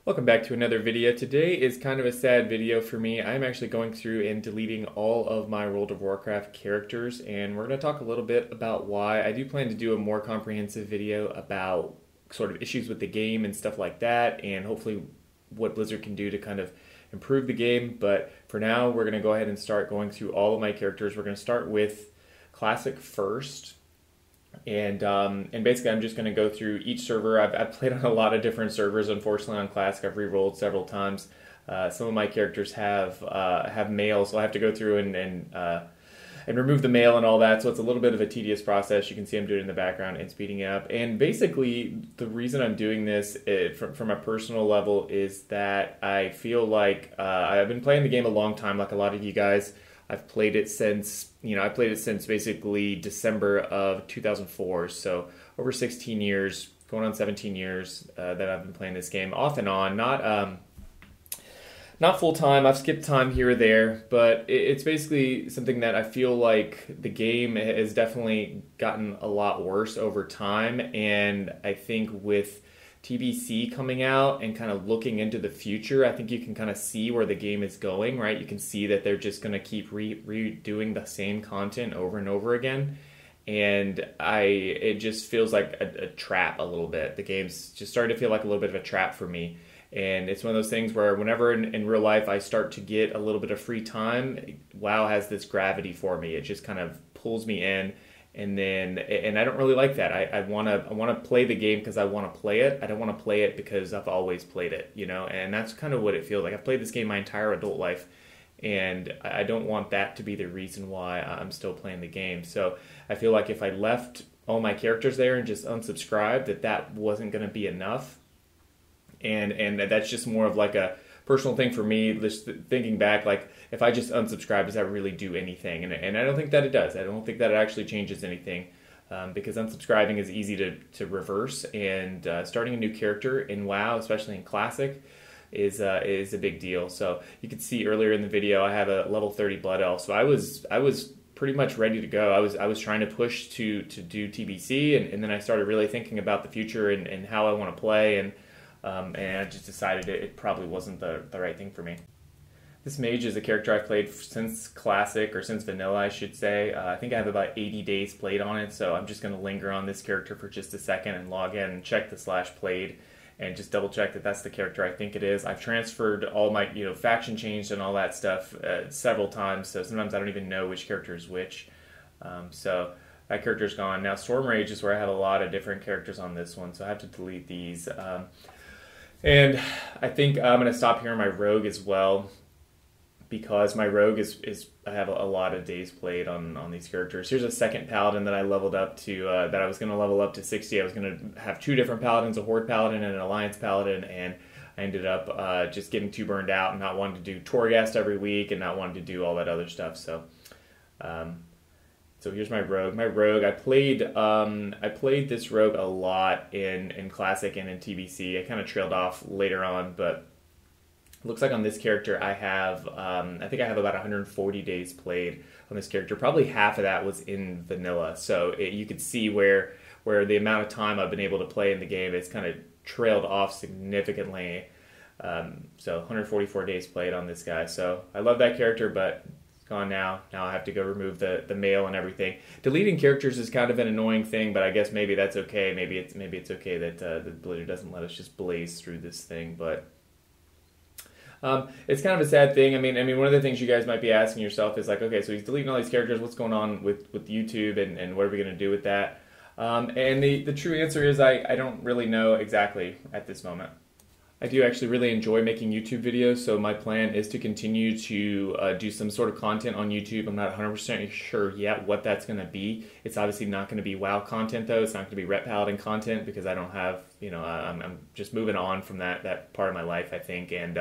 Welcome back to another video. Today is kind of a sad video for me. I'm actually going through and deleting all of my World of Warcraft characters, and we're going to talk a little bit about why. I do plan to do a more comprehensive video about sort of issues with the game and stuff like that, and hopefully what Blizzard can do to kind of improve the game. But for now, we're going to go ahead and start going through all of my characters. We're going to start with Classic first. And basically, I'm just going to go through each server. I've played on a lot of different servers. Unfortunately, on Classic, I've re-rolled several times. Some of my characters have mail, so I have to go through and remove the mail and all that. So it's a little bit of a tedious process. You can see I'm doing it in the background and speeding it up. And basically, the reason I'm doing this from a personal level is that I feel like I've been playing the game a long time, like a lot of you guys. I've played it since, basically December of 2004. So over 16 years, going on 17 years that I've been playing this game off and on. Not full time. I've skipped time here or there, but it's basically something that I feel like the game has definitely gotten a lot worse over time. And I think with TBC coming out and kind of looking into the future, I think you can kind of see where the game is going, right? You can see that they're just going to keep redoing the same content over and over again. And it just feels like a trap a little bit. The game's just starting to feel like a little bit of a trap for me. And it's one of those things where whenever in real life I start to get a little bit of free time, WoW has this gravity for me. It just kind of pulls me in. And I don't really like that. I want to play the game because I want to play it. I don't want to play it because I've always played it, And that's kind of what it feels like. I've played this game my entire adult life, and I don't want that to be the reason why I'm still playing the game. So I feel like if I left all my characters there and just unsubscribed, that wasn't going to be enough. And that's just more of like a personal thing for me, just thinking back, like, if I just unsubscribe, does that really do anything? And I don't think that it does. I don't think that it actually changes anything, because unsubscribing is easy to reverse, and starting a new character in WoW, especially in Classic, is a big deal. So you could see earlier in the video, I have a level 30 Blood Elf, so I was pretty much ready to go. I was trying to push to do TBC, and then I started really thinking about the future and how I want to play, and I just decided it probably wasn't the right thing for me. This mage is a character I've played since Classic, or since Vanilla, I should say. I think I have about 80 days played on it, so I'm just going to linger on this character for just a second and log in and check the /played and just double check that that's the character I think it is. I've transferred all my, faction changed and all that stuff several times, so sometimes I don't even know which character is which. So that character's gone. Now Storm Rage is where I have a lot of different characters on this one, so I have to delete these. And I think I'm going to stop here on my Rogue as well, because my Rogue is I have a lot of days played on these characters. Here's a second Paladin that I leveled up to, that I was going to level up to 60. I was going to have two different Paladins, a Horde Paladin and an Alliance Paladin, and I ended up just getting too burned out and not wanting to do Torghast every week and not wanting to do all that other stuff. So here's my Rogue. My Rogue, I played this Rogue a lot in Classic and in TBC. I kind of trailed off later on, but it looks like on this character I have, I think I have about 140 days played on this character. Probably half of that was in Vanilla. So you could see where the amount of time I've been able to play in the game is kind of trailed off significantly. So 144 days played on this guy. So I love that character, but gone now. Now I have to go remove the mail and everything. Deleting characters is kind of an annoying thing, but I guess maybe that's okay. Maybe it's okay that the Blizzard doesn't let us just blaze through this thing. But it's kind of a sad thing. I mean, one of the things you guys might be asking yourself is like, okay, so he's deleting all these characters. What's going on with YouTube, and what are we going to do with that? And the true answer is I don't really know exactly at this moment. I do actually really enjoy making YouTube videos, so my plan is to continue to do some sort of content on YouTube. I'm not 100% sure yet what that's going to be. It's obviously not going to be WoW content, though. It's not going to be Ret Paladin content, because I don't have, I'm just moving on from that part of my life, I think. And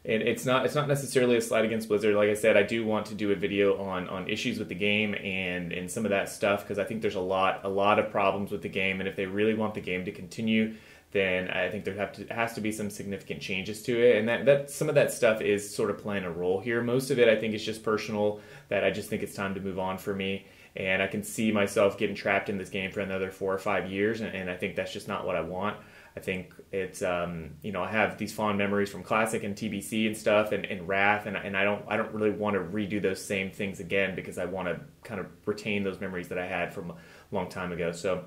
it's not necessarily a slight against Blizzard. Like I said, I do want to do a video on issues with the game and some of that stuff, because I think there's a lot of problems with the game, and if they really want the game to continue, then I think there has to be some significant changes to it, and that some of that stuff is sort of playing a role here. Most of it, I think, is just personal, that I just think it's time to move on for me, and I can see myself getting trapped in this game for another 4 or 5 years, and I think that's just not what I want. I think it's you know, I have these fond memories from Classic and TBC and stuff, and Wrath, and I don't really want to redo those same things again, because I want to kind of retain those memories that I had from a long time ago. So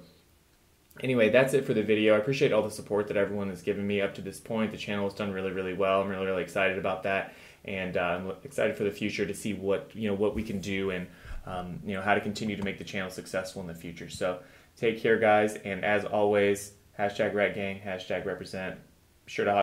anyway, that's it for the video. I appreciate all the support that everyone has given me up to this point. The channel has done really, really well. I'm really, really excited about that, and I'm excited for the future to see what we can do, and you know, how to continue to make the channel successful in the future. So take care, guys, and as always, hashtag Rat Gang, hashtag represent. Be sure to